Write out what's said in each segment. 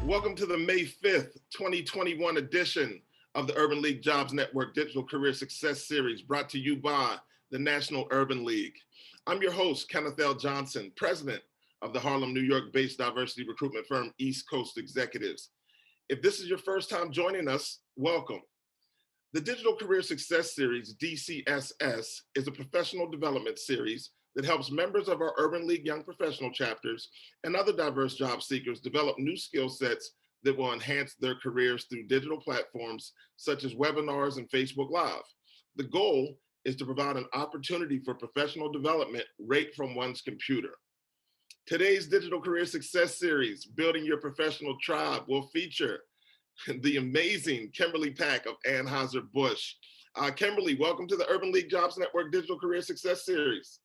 Welcome to the May 5th, 2021 edition of the Urban League Jobs Network Digital Career Success Series, brought to you by the National Urban League. I'm your host, Kenneth L. Johnson, president of the Harlem, New York-based diversity recruitment firm East Coast Executives. If this is your first time joining us, welcome. The Digital Career Success Series, DCSS, is a professional development series that helps members of our Urban League Young Professional chapters and other diverse job seekers develop new skill sets that will enhance their careers through digital platforms such as webinars and Facebook Live. The goal is to provide an opportunity for professional development right from one's computer. Today's Digital Career Success Series, Building Your Professional Tribe, will feature the amazing Kimberly Pack of Anheuser-Busch. Kimberly, welcome to the Urban League Jobs Network Digital Career Success Series.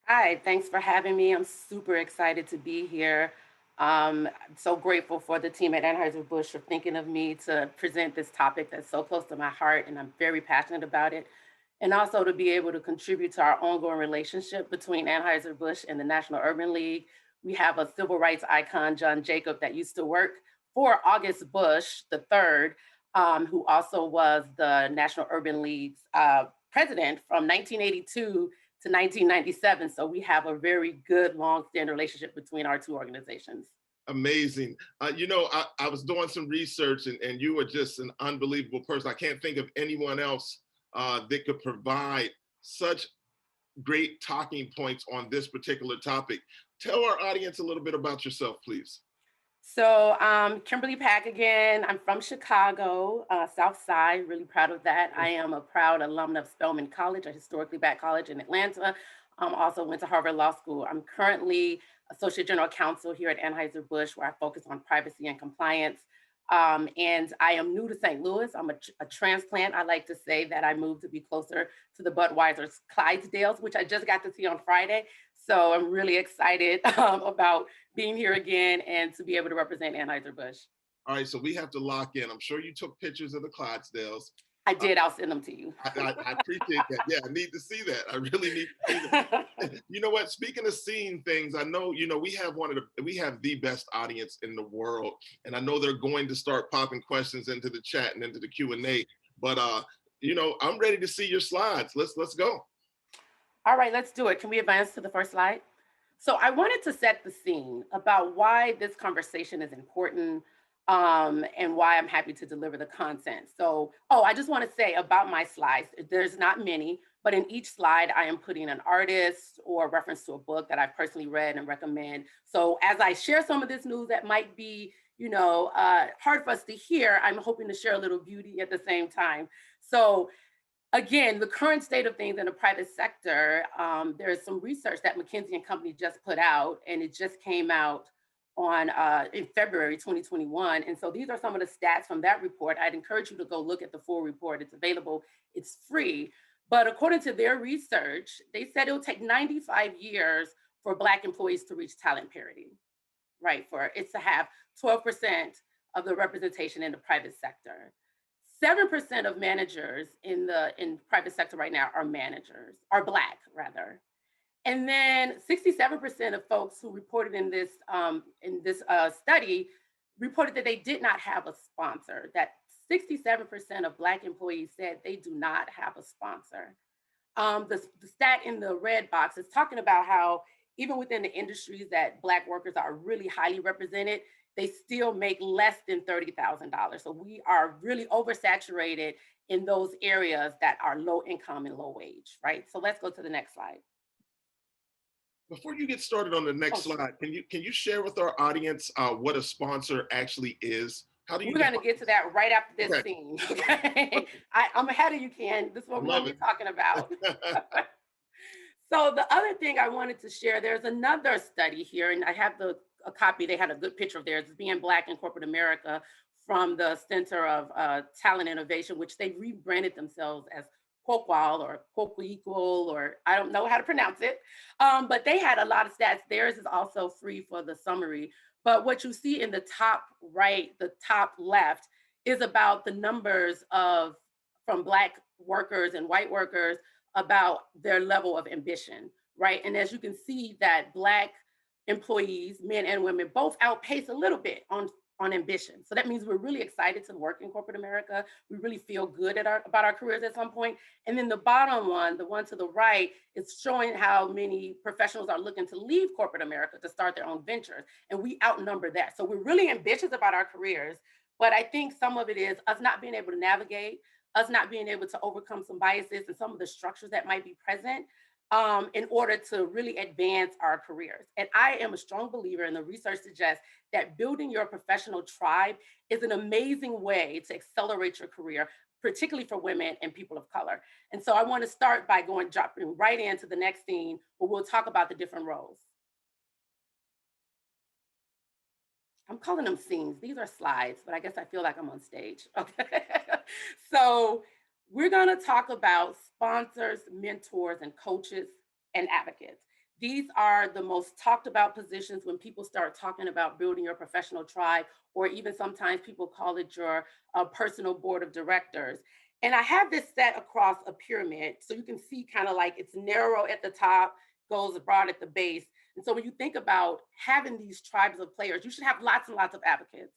Hi, thanks for having me. I'm super excited to be here. I'm so grateful for the team at Anheuser-Busch for thinking of me to present this topic that's so close to my heart, and I'm very passionate about it. And also to be able to contribute to our ongoing relationship between Anheuser-Busch and the National Urban League. We have a civil rights icon, John Jacob, that used to work for August Bush III, who also was the National Urban League's president from 1982 to 1997. So we have a very good long-standing relationship between our two organizations. Amazing. I was doing some research and you are just an unbelievable person. I can't think of anyone else that could provide such great talking points on this particular topic. Tell our audience a little bit about yourself, please. So Kimberly Pack again. I'm from Chicago, South Side, really proud of that. I am a proud alumna of Spelman College, a historically black college in Atlanta. Also went to Harvard Law School. I'm currently Associate General Counsel here at Anheuser-Busch, where I focus on privacy and compliance. And I am new to St. Louis. I'm a transplant. I like to say that I moved to be closer to the Budweiser's Clydesdales, which I just got to see on Friday. So I'm really excited about being here again and to be able to represent Anheuser-Busch. All right, so we have to lock in. I'm sure you took pictures of the Clydesdales. I did. I'll send them to you. I appreciate that. Yeah, I need to see that. I really need to see that. You know what? Speaking of seeing things, I know we have we have the best audience in the world, and I know they're going to start popping questions into the chat and into the Q&A. But I'm ready to see your slides. Let's go. All right, let's do it. Can we advance to the first slide? So I wanted to set the scene about why this conversation is important, and why I'm happy to deliver the content. So, I just want to say about my slides, there's not many, but in each slide, I am putting an artist or reference to a book that I've personally read and recommend. So as I share some of this news that might be, hard for us to hear, I'm hoping to share a little beauty at the same time. So again, the current state of things in the private sector, there's some research that McKinsey and Company just put out, and it just came out on in February 2021. And so these are some of the stats from that report. I'd encourage you to go look at the full report. It's available, it's free. But according to their research, they said it'll take 95 years for Black employees to reach talent parity, right? For it to have 12% of the representation in the private sector. 7% of managers in private sector right now are Black rather. And then 67% of folks who reported in this study reported that they did not have a sponsor, that 67% of Black employees said they do not have a sponsor. The stat in the red box is talking about how even within the industries that Black workers are really highly represented, they still make less than $30,000. So we are really oversaturated in those areas that are low income and low wage, right? So let's go to the next slide. Before you get started on the next slide, can you share with our audience what a sponsor actually is? We're going to get to that right after this scene. Okay, I'm ahead of you, Ken. This is what we're going to be talking about. So the other thing I wanted to share, there's another study here, and I have a copy. They had a good picture of theirs, Being Black in Corporate America, from the Center of Talent Innovation, which they rebranded themselves as Quoqual or Quoquequal, or I don't know how to pronounce it. But they had a lot of stats. Theirs is also free for the summary. But what you see in the top right, the top left, is about the numbers from Black workers and white workers about their level of ambition, right? And as you can see that Black employees, men and women, both outpace a little bit on on ambition. So that means we're really excited to work in corporate America. We really feel good about our careers at some point. And then the bottom one, the one to the right, is showing how many professionals are looking to leave corporate America to start their own ventures. And we outnumber that. So we're really ambitious about our careers. But I think some of it is us not being able to navigate, us not being able to overcome some biases and some of the structures that might be present in order to really advance our careers. And I am a strong believer, and the research suggests that building your professional tribe is an amazing way to accelerate your career, particularly for women and people of color. And so I want to start by dropping right into the next scene where we'll talk about the different roles. I'm calling them scenes. These are slides, but I guess I feel like I'm on stage. Okay. So we're going to talk about sponsors, mentors, and coaches and advocates. These are the most talked about positions when people start talking about building your professional tribe, or even sometimes people call it your personal board of directors. And I have this set across a pyramid. So you can see kind of like it's narrow at the top, goes broad at the base. And so when you think about having these tribes of players, you should have lots and lots of advocates.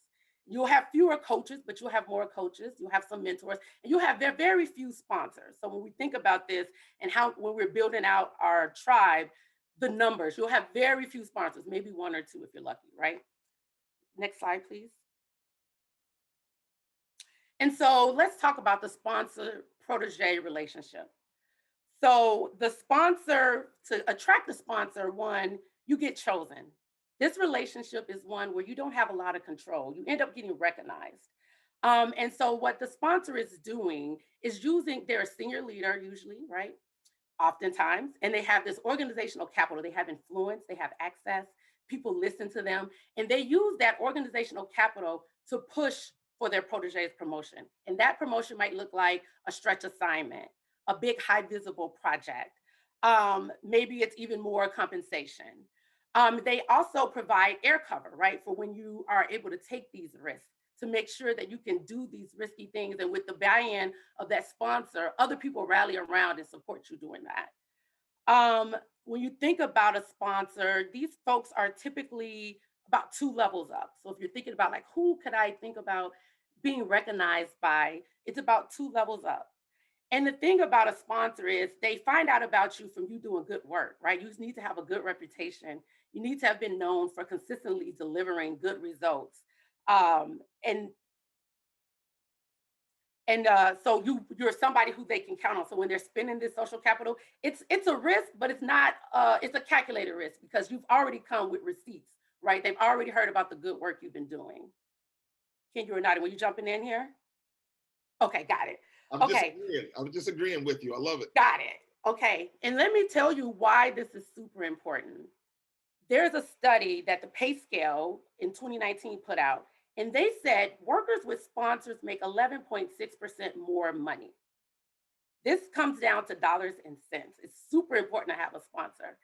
You'll have fewer coaches, but you'll have more coaches. You'll have some mentors, and you'll have very few sponsors. So when we think about this and how when we're building out our tribe, the numbers, you'll have very few sponsors, maybe one or two if you're lucky, right? Next slide, please. And so let's talk about the sponsor protege relationship. So the sponsor, to attract the sponsor, one, you get chosen. This relationship is one where you don't have a lot of control. You end up getting recognized. And so what the sponsor is doing is using their senior leader, usually, right? Oftentimes, and they have this organizational capital. They have influence, they have access, people listen to them, and they use that organizational capital to push for their protege's promotion. And that promotion might look like a stretch assignment, a big high visible project. Maybe it's even more compensation. They also provide air cover, right? For when you are able to take these risks, to make sure that you can do these risky things. And with the buy-in of that sponsor, other people rally around and support you doing that. When you think about a sponsor, these folks are typically about 2 levels up. So if you're thinking about like, who could I think about being recognized by, it's about 2 levels up. And the thing about a sponsor is they find out about you from you doing good work, right? You need to have a good reputation. You need to have been known for consistently delivering good results. Um, and so you're somebody who they can count on. So when they're spending this social capital, it's a risk, but it's not it's a calculated risk because you've already come with receipts, right? They've already heard about the good work you've been doing. Can you or not? Were you jumping in here? Okay, got it. Okay, I'm just agreeing with you. I love it. got it. Okay, and let me tell you why this is super important. There's a study that the pay scale in 2019 put out, and they said workers with sponsors make 11.6% more money. This comes down to dollars and cents. It's super important to have a sponsor.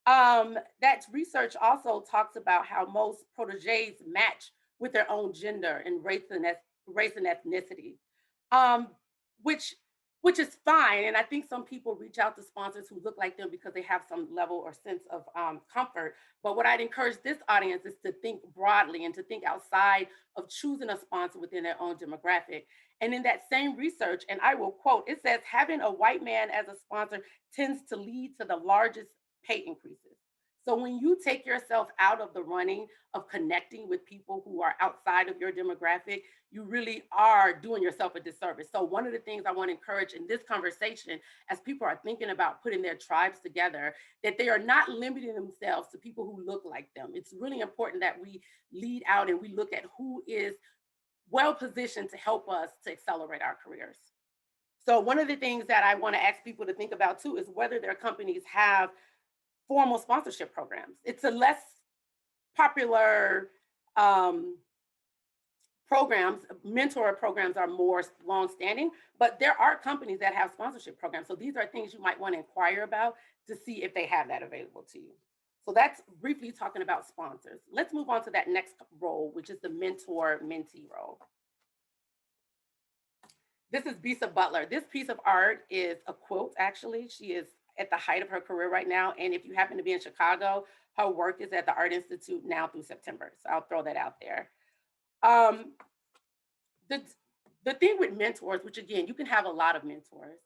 That research also talks about how most proteges match with their own gender and race and ethnicity, um, which which is fine. And I think some people reach out to sponsors who look like them because they have some level or sense of comfort. But what I'd encourage this audience is to think broadly and to think outside of choosing a sponsor within their own demographic. And in that same research, and I will quote, it says having a white man as a sponsor tends to lead to the largest pay increases. So when you take yourself out of the running of connecting with people who are outside of your demographic, you really are doing yourself a disservice. So one of the things I want to encourage in this conversation, as people are thinking about putting their tribes together, that they are not limiting themselves to people who look like them. It's really important that we lead out and we look at who is well positioned to help us to accelerate our careers. So one of the things that I want to ask people to think about too is whether their companies have formal sponsorship programs. It's a less popular programs. Mentor programs are more long-standing, but there are companies that have sponsorship programs. So these are things you might want to inquire about to see if they have that available to you. So that's briefly talking about sponsors. Let's move on to that next role, which is the mentor-mentee role. This is Bisa Butler. This piece of art is a quilt, actually. She is at the height of her career right now. And if you happen to be in Chicago, her work is at the Art Institute now through September. So I'll throw that out there. Um, the the thing with mentors, which again, you can have a lot of mentors.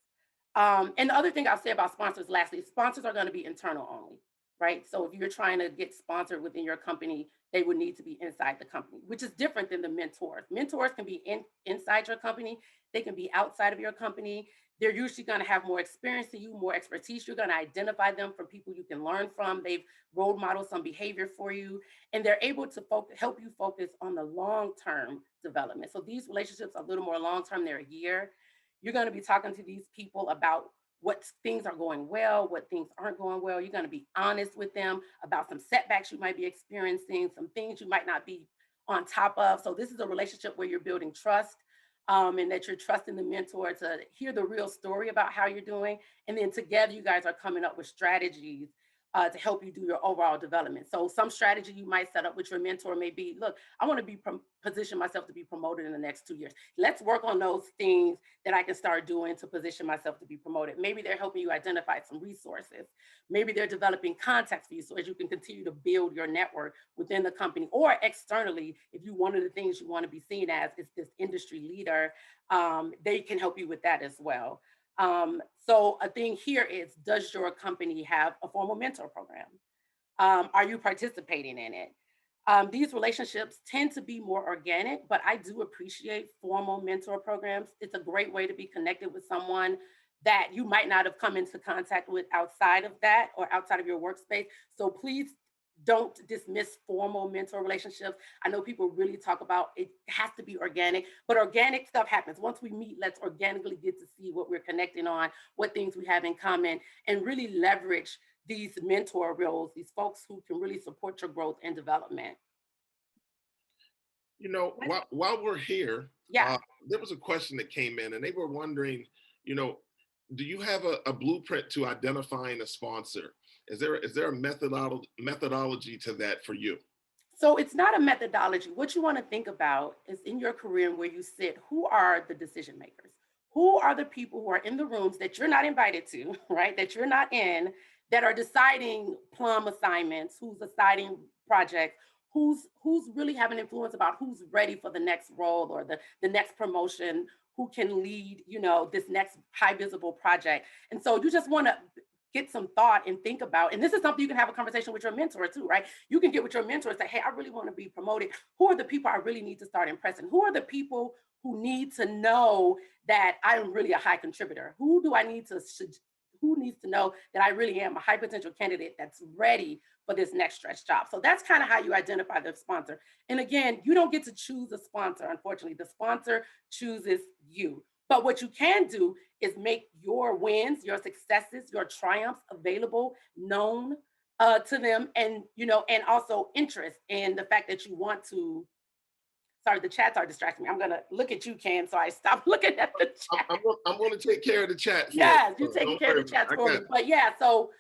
And the other thing I'll say about sponsors, lastly, sponsors are going to be internal only, right? So if you're trying to get sponsored within your company, they would need to be inside the company, which is different than the mentors. Mentors can be inside your company, they can be outside of your company. They're usually going to have more experience than you, more expertise. You're going to identify them from people you can learn from. They've role modeled some behavior for you, and they're able to help you focus on the long-term development. So these relationships are a little more long-term, they're a year. You're going to be talking to these people about what things are going well, what things aren't going well. You're going to be honest with them about some setbacks you might be experiencing, some things you might not be on top of. So this is a relationship where you're building trust, and that you're trusting the mentor to hear the real story about how you're doing. And then together, you guys are coming up with strategies to help you do your overall development. So some strategy you might set up with your mentor may be, look, I want to be position myself to be promoted in the next 2 years. Let's work on those things that I can start doing to position myself to be promoted. Maybe they're helping you identify some resources. Maybe they're developing contacts for you so as you can continue to build your network within the company or externally. If you one of the things you want to be seen as is this industry leader, they can help you with that as well. So a thing here is, does your company have a formal mentor program? Are you participating in it? These relationships tend to be more organic, but I do appreciate formal mentor programs. It's a great way to be connected with someone that you might not have come into contact with outside of that or outside of your workspace. So please don't dismiss formal mentor relationships. I know people really talk about it has to be organic, but organic stuff happens. Once we meet, let's organically get to see what we're connecting on, what things we have in common, and really leverage these mentor roles, these folks who can really support your growth and development. You know, while we're here, Yeah. there was a question that came in, and they were wondering, you know, do you have a blueprint to identifying a sponsor? Is there a methodology to that for you? So it's not a methodology. What you want to think about is in your career and where you sit, who are the decision makers? Who are the people who are in the rooms that you're not invited to, right? That you're not in, that are deciding plum assignments, who's deciding projects, who's really having influence about who's ready for the next role or the next promotion, who can lead, this next high visible project. And so you just want to get some thought and think about, and this is something you can have a conversation with your mentor too, right? You can get with your mentor and say, hey, I really want to be promoted. Who are the people I really need to start impressing? Who are the people who need to know that I'm really a high contributor? Who needs to know that I really am a high potential candidate that's ready for this next stretch job? So that's kind of how you identify the sponsor. And again, you don't get to choose a sponsor, unfortunately. The sponsor chooses you. But what you can do is make your wins, your successes, your triumphs available, known to them, and also interest in the fact that you want to. Sorry, the chats are distracting me. I'm gonna look at you, Ken, so I stop looking at the chat. I'm going to take care of the chat for you. Yes, you're So taking don't care of worry the about it. chats I for me. got it. But yeah, so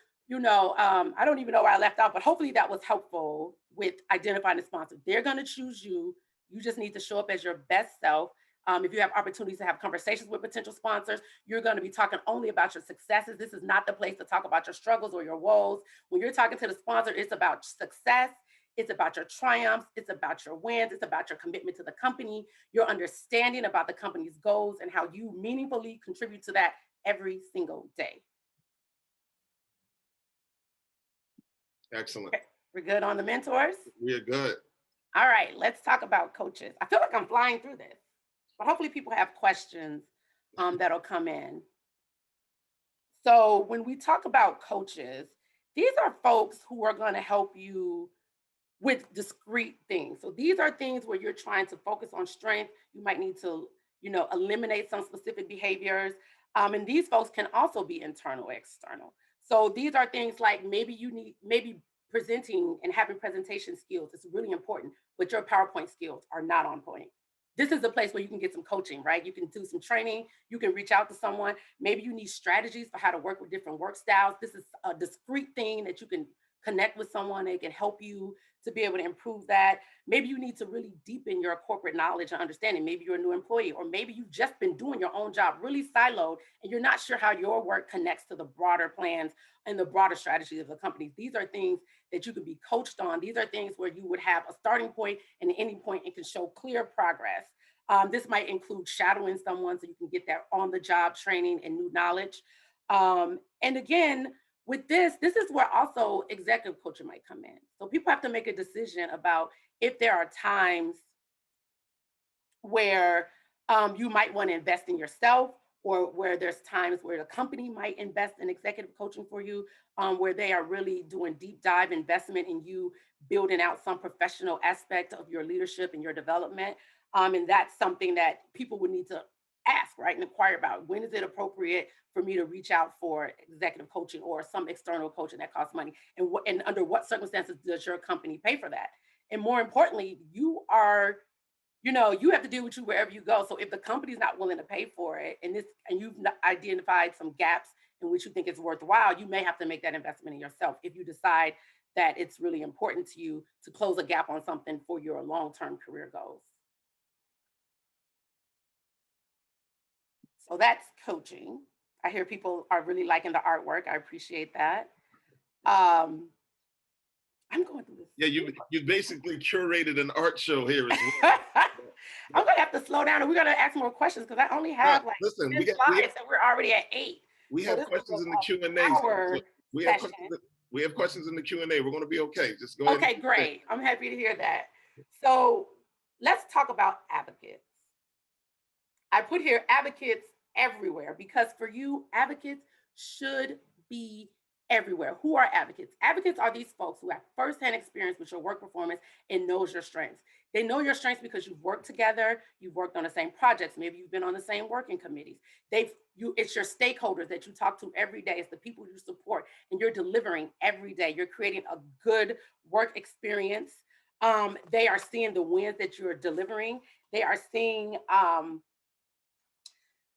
I don't even know where I left off, but hopefully that was helpful with identifying the sponsor. They're going to choose you. You just need to show up as your best self. If you have opportunities to have conversations with potential sponsors, you're going to be talking only about your successes. This is not the place to talk about your struggles or your woes. When you're talking to the sponsor, it's about success. It's about your triumphs. It's about your wins. It's about your commitment to the company, your understanding about the company's goals, and how you meaningfully contribute to that every single day. Excellent. Okay, we're good on the mentors. We're good. All right, let's talk about coaches. I feel like I'm flying through this, but hopefully people have questions that'll come in. So when we talk about coaches, these are folks who are going to help you with discrete things. So these are things where you're trying to focus on strength. You might need to, eliminate some specific behaviors. And these folks can also be internal or external. So these are things like maybe presenting and having presentation skills is really important, but your PowerPoint skills are not on point. This is a place where you can get some coaching, right? You can do some training. You can reach out to someone. Maybe you need strategies for how to work with different work styles. This is a discrete thing that you can connect with someone. They can help you to be able to improve that. Maybe you need to really deepen your corporate knowledge and understanding. Maybe you're a new employee, or maybe you've just been doing your own job really siloed and you're not sure how your work connects to the broader plans and the broader strategies of the company. These are things that you can be coached on. These are things where you would have a starting point and an ending point and can show clear progress. This might include shadowing someone so you can get that on the job training and new knowledge. And again, with this is where also executive coaching might come in. So people have to make a decision about if there are times where you might want to invest in yourself, or where there's times where the company might invest in executive coaching for you, where they are really doing deep dive investment in you building out some professional aspect of your leadership and your development. And that's something that people would need to ask, right, and inquire about. When is it appropriate for me to reach out for executive coaching or some external coaching that costs money? And under what circumstances does your company pay for that? And more importantly, you have to deal with you wherever you go. So if the company's not willing to pay for it, and you've identified some gaps in which you think it's worthwhile, you may have to make that investment in yourself if you decide that it's really important to you to close a gap on something for your long-term career goals. So that's coaching. I hear people are really liking the artwork. I appreciate that. I'm going through this. Yeah, you basically curated an art show here as well. I'm gonna have to slow down, and we're gonna ask more questions because I only have like listen, 10 slides, and we're already at 8. We have questions in the Q&A. We have questions in the Q&A. We're going to be okay. Just go ahead. Okay, great. I'm happy to hear that. So let's talk about advocates. I put here advocates everywhere because for you, advocates should be everywhere. Who are advocates? Advocates are these folks who have firsthand experience with your work performance and knows your strengths. They know your strengths because you've worked together, you've worked on the same projects, maybe you've been on the same working committees. It's your stakeholders that you talk to every day. It's the people you support, and you're delivering every day. You're creating a good work experience. They are seeing the wins that you're delivering. They are seeing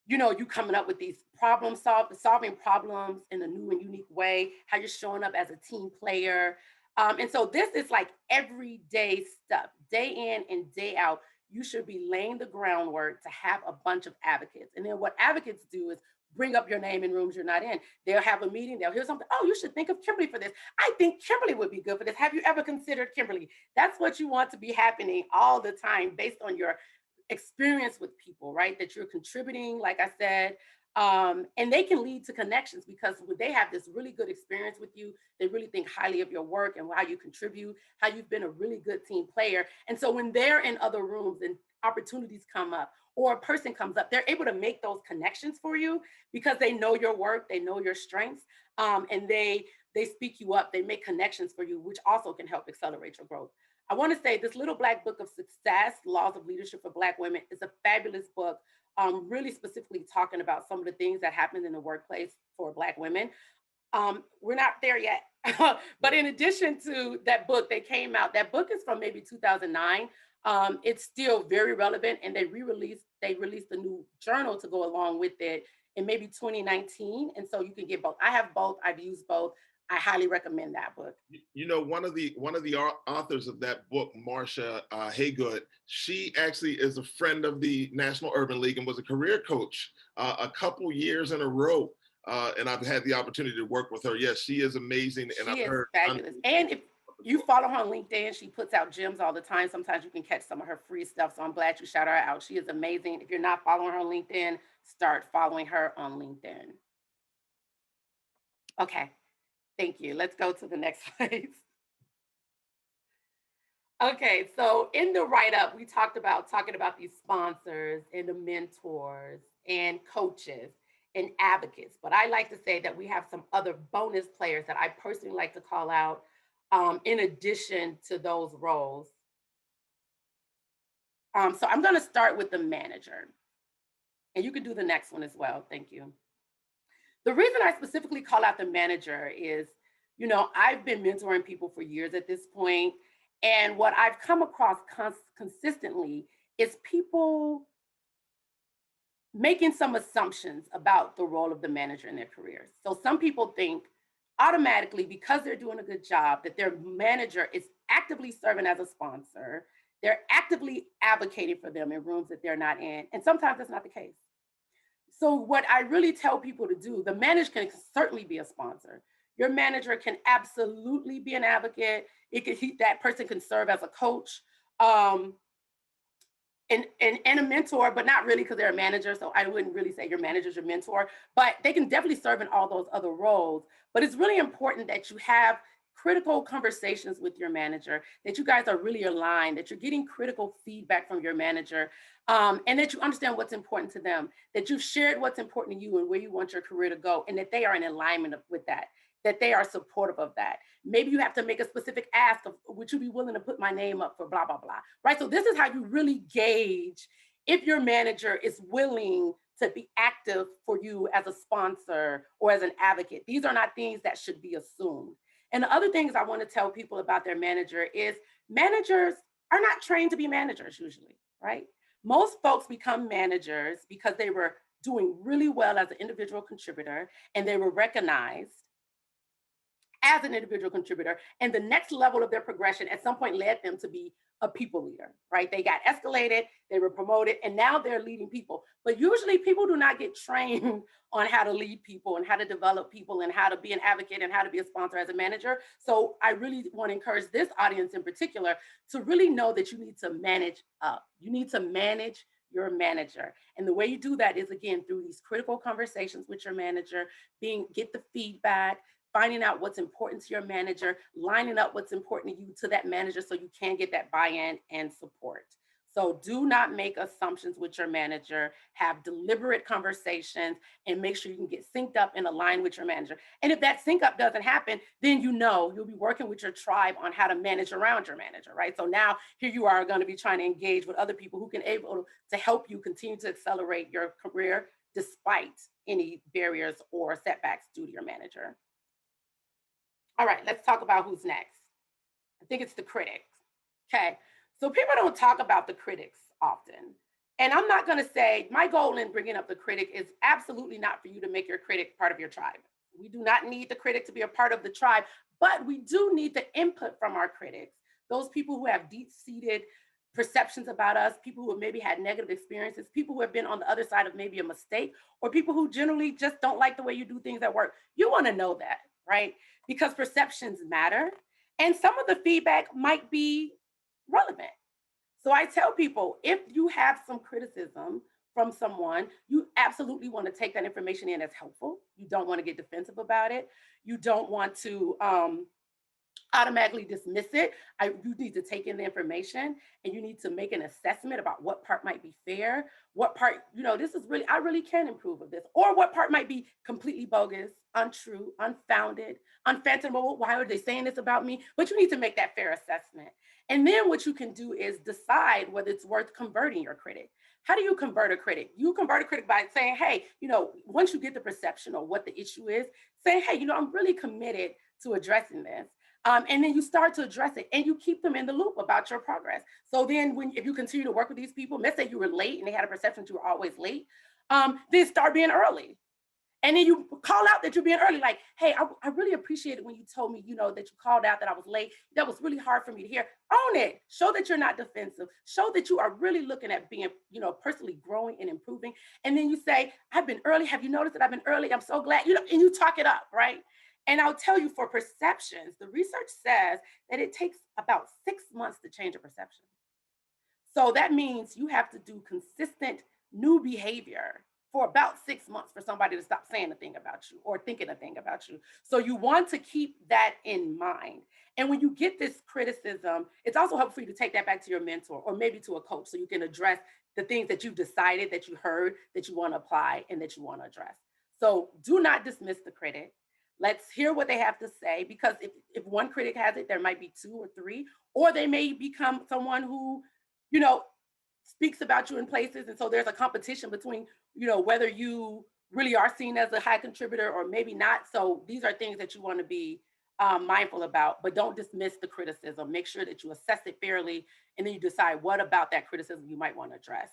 you coming up with these solving problems in a new and unique way, how you're showing up as a team player. And so this is like everyday stuff, day in and day out. You should be laying the groundwork to have a bunch of advocates. And then what advocates do is bring up your name in rooms you're not in. They'll have a meeting, they'll hear something. Oh, you should think of Kimberly for this. I think Kimberly would be good for this. Have you ever considered Kimberly? That's what you want to be happening all the time based on your experience with people, right? That you're contributing, like I said, and they can lead to connections because they have this really good experience with you. They really think highly of your work and how you contribute, how you've been a really good team player. And so when they're in other rooms and opportunities come up or a person comes up, they're able to make those connections for you because they know your work, they know your strengths, and they speak you up, they make connections for you, which also can help accelerate your growth. I want to say this Little Black Book of Success, Laws of Leadership for Black Women is a fabulous book, really specifically talking about some of the things that happen in the workplace for Black women. We're not there yet, but in addition to that book, that book is from maybe 2009. It's still very relevant, and they released a new journal to go along with it in maybe 2019. And so you can get both. I have both, I've used both. I highly recommend that book. One of the authors of that book, Marcia Haygood, she actually is a friend of the National Urban League and was a career coach a couple years in a row. And I've had the opportunity to work with her. Yes, she is amazing. And she is fabulous. And if you follow her on LinkedIn, she puts out gems all the time. Sometimes you can catch some of her free stuff. So I'm glad you shout her out. She is amazing. If you're not following her on LinkedIn, start following her on LinkedIn. Okay. Thank you. Let's go to the next slide. Okay, so in the write-up, we talking about these sponsors and the mentors and coaches and advocates. But I like to say that we have some other bonus players that I personally like to call out in addition to those roles. So I'm going to start with the manager. And you can do the next one as well. Thank you. The reason I specifically call out the manager is, I've been mentoring people for years at this point, and what I've come across consistently is people making some assumptions about the role of the manager in their careers. So some people think automatically, because they're doing a good job, that their manager is actively serving as a sponsor. They're actively advocating for them in rooms that they're not in, and sometimes that's not the case. So what I really tell people to do, the manager can certainly be a sponsor. Your manager can absolutely be an advocate. That person can serve as a coach. Um, and a mentor, but not really because they're a manager. So I wouldn't really say your manager's your mentor, but they can definitely serve in all those other roles. But it's really important that you have critical conversations with your manager, that you guys are really aligned, that you're getting critical feedback from your manager, and that you understand what's important to them, that you've shared what's important to you and where you want your career to go, and that they are in alignment with that they are supportive of that. Maybe you have to make a specific ask of, would you be willing to put my name up for blah, blah, blah, right? So this is how you really gauge if your manager is willing to be active for you as a sponsor or as an advocate. These are not things that should be assumed. And the other things I want to tell people about their manager is managers are not trained to be managers usually, right? Most folks become managers because they were doing really well as an individual contributor and they were recognized as an individual contributor. And the next level of their progression at some point led them to be a people leader, right? They got escalated, they were promoted, and now they're leading people. But usually people do not get trained on how to lead people and how to develop people and how to be an advocate and how to be a sponsor as a manager. So I really want to encourage this audience in particular to really know that you need to manage up. You need to manage your manager. And the way you do that is, again, through these critical conversations with your manager, get the feedback, finding out what's important to your manager, lining up what's important to you to that manager so you can get that buy-in and support. So do not make assumptions with your manager, have deliberate conversations, and make sure you can get synced up and aligned with your manager. And if that sync up doesn't happen, then you'll be working with your tribe on how to manage around your manager, right? So now here you are going to be trying to engage with other people who can able to help you continue to accelerate your career despite any barriers or setbacks due to your manager. All right, let's talk about who's next. I think it's the critics. Okay, so people don't talk about the critics often. And I'm not going to say my goal in bringing up the critic is absolutely not for you to make your critic part of your tribe. We do not need the critic to be a part of the tribe, but we do need the input from our critics, those people who have deep seated perceptions about us, people who have maybe had negative experiences, people who have been on the other side of maybe a mistake, or people who generally just don't like the way you do things at work. You want to know that, right? Because perceptions matter. And some of the feedback might be relevant. So I tell people, if you have some criticism from someone, you absolutely want to take that information in as helpful. You don't want to get defensive about it. You don't want to automatically dismiss it. You need to take in the information and you need to make an assessment about what part might be fair, what part, this is really, I really can improve with this, or what part might be completely bogus, untrue, unfounded, unfathomable. Why are they saying this about me? But you need to make that fair assessment. And then what you can do is decide whether it's worth converting your critic. How do you convert a critic? You convert a critic by saying, hey, once you get the perception of what the issue is, say, hey, I'm really committed to addressing this. And then you start to address it and you keep them in the loop about your progress. So then if you continue to work with these people, let's say you were late and they had a perception that you were always late, then start being early. And then you call out that you're being early, like, hey, I really appreciate it when you told me, that you called out that I was late. That was really hard for me to hear. Own it. Show that you're not defensive. Show that you are really looking at being, personally growing and improving. And then you say, I've been early. Have you noticed that I've been early? I'm so glad, and you talk it up, right? And I'll tell you, for perceptions, the research says that it takes about 6 months to change a perception. So that means you have to do consistent new behavior for about 6 months for somebody to stop saying a thing about you or thinking a thing about you. So you want to keep that in mind. And when you get this criticism, it's also helpful for you to take that back to your mentor or maybe to a coach so you can address the things that you've decided, that you heard, that you want to apply and that you want to address. So do not dismiss the critic. Let's hear what they have to say, because if one critic has it, there might be 2 or 3, or they may become someone who, speaks about you in places. And so there's a competition between, whether you really are seen as a high contributor or maybe not. So these are things that you want to be mindful about, but don't dismiss the criticism. Make sure that you assess it fairly, and then you decide what about that criticism you might want to address.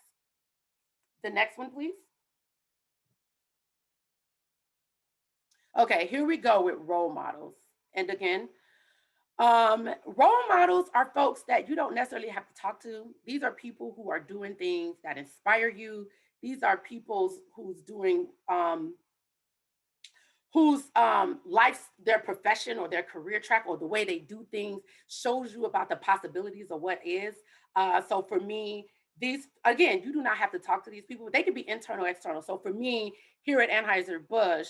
The next one, please. Okay, here we go with role models. And again, role models are folks that you don't necessarily have to talk to. These are people who are doing things that inspire you. These are people who's doing whose life, their profession or their career track or the way they do things shows you about the possibilities of what is. So for me, these, again, you do not have to talk to these people. They could be internal, external. So for me, here at Anheuser-Busch,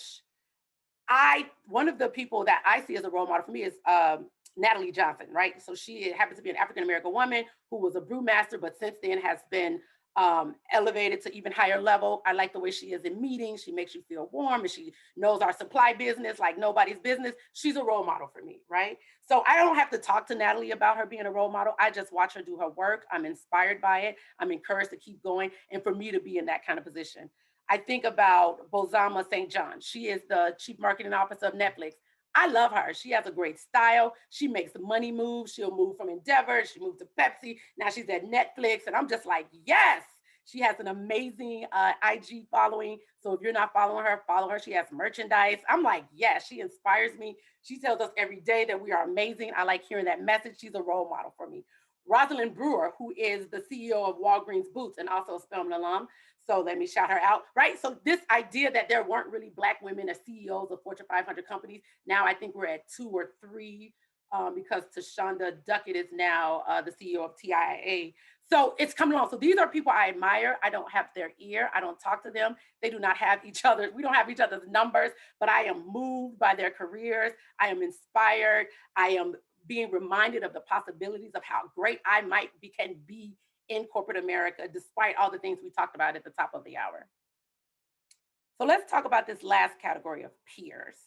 one of the people that I see as a role model for me is Natalie Johnson, right? So she happens to be an African American woman who was a brewmaster, but since then has been elevated to even higher level. I like the way she is in meetings. She makes you feel warm, and she knows our supply business like nobody's business. She's a role model for me, right? So I don't have to talk to Natalie about her being a role model. I just watch her do her work. I'm inspired by it. I'm encouraged to keep going, and for me to be in that kind of position. I think about Bozama St. John. She is the chief marketing officer of Netflix. I love her. She has a great style. She makes the money move. She'll move from Endeavor. She moved to Pepsi. Now she's at Netflix. And I'm just like, yes. She has an amazing IG following. So if you're not following her, follow her. She has merchandise. I'm like, yes, she inspires me. She tells us every day that we are amazing. I like hearing that message. She's a role model for me. Rosalind Brewer, who is the CEO of Walgreens Boots and also a Spelman alum. So let me shout her out, right? So this idea that there weren't really Black women as CEOs of Fortune 500 companies, now I think we're at 2 or 3 because Tashonda Duckett is now the CEO of TIAA. So it's coming along. So these are people I admire. I don't have their ear. I don't talk to them. They do not have each other. We don't have each other's numbers, but I am moved by their careers. I am inspired. I am being reminded of the possibilities of how great I can be in corporate America, despite all the things we talked about at the top of the hour. So let's talk about this last category of peers.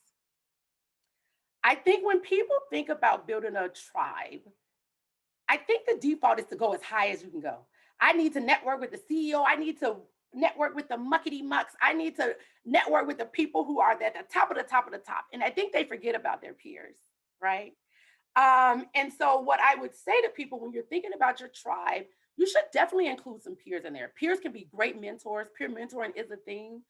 I think when people think about building a tribe, I think the default is to go as high as you can go. I need to network with the CEO. I need to network with the muckety mucks. I need to network with the people who are at the top of the top of the top. And I think they forget about their peers, right? And so what I would say to people when you're thinking about your tribe, you should definitely include some peers in there. Peers can be great mentors. Peer mentoring is a thing.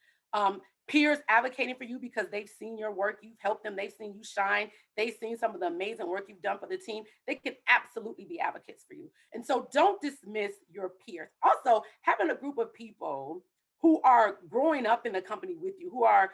Peers advocating for you because they've seen your work, you've helped them, they've seen you shine, they've seen some of the amazing work you've done for the team. They can absolutely be advocates for you. And so don't dismiss your peers. Also, having a group of people who are growing up in the company with you, who are,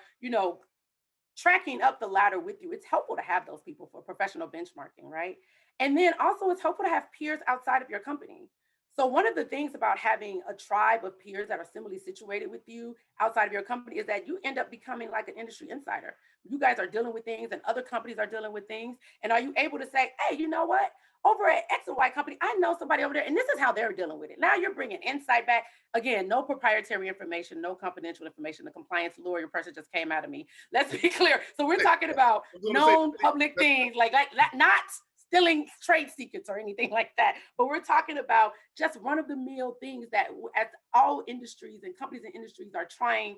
tracking up the ladder with you, it's helpful to have those people for professional benchmarking, right? And then also it's helpful to have peers outside of your company. So one of the things about having a tribe of peers that are similarly situated with you outside of your company is that you end up becoming like an industry insider. You guys are dealing with things and other companies are dealing with things. And are you able to say, hey, you know what? Over at X and Y company, I know somebody over there, and this is how they're dealing with it. Now you're bringing insight back. Again, no proprietary information, no confidential information. The compliance lawyer person just came out of me. Let's be clear. So we're talking about known public things, like not stealing trade secrets or anything like that. But we're talking about just run-of-the-mill things that as all industries and companies and industries are trying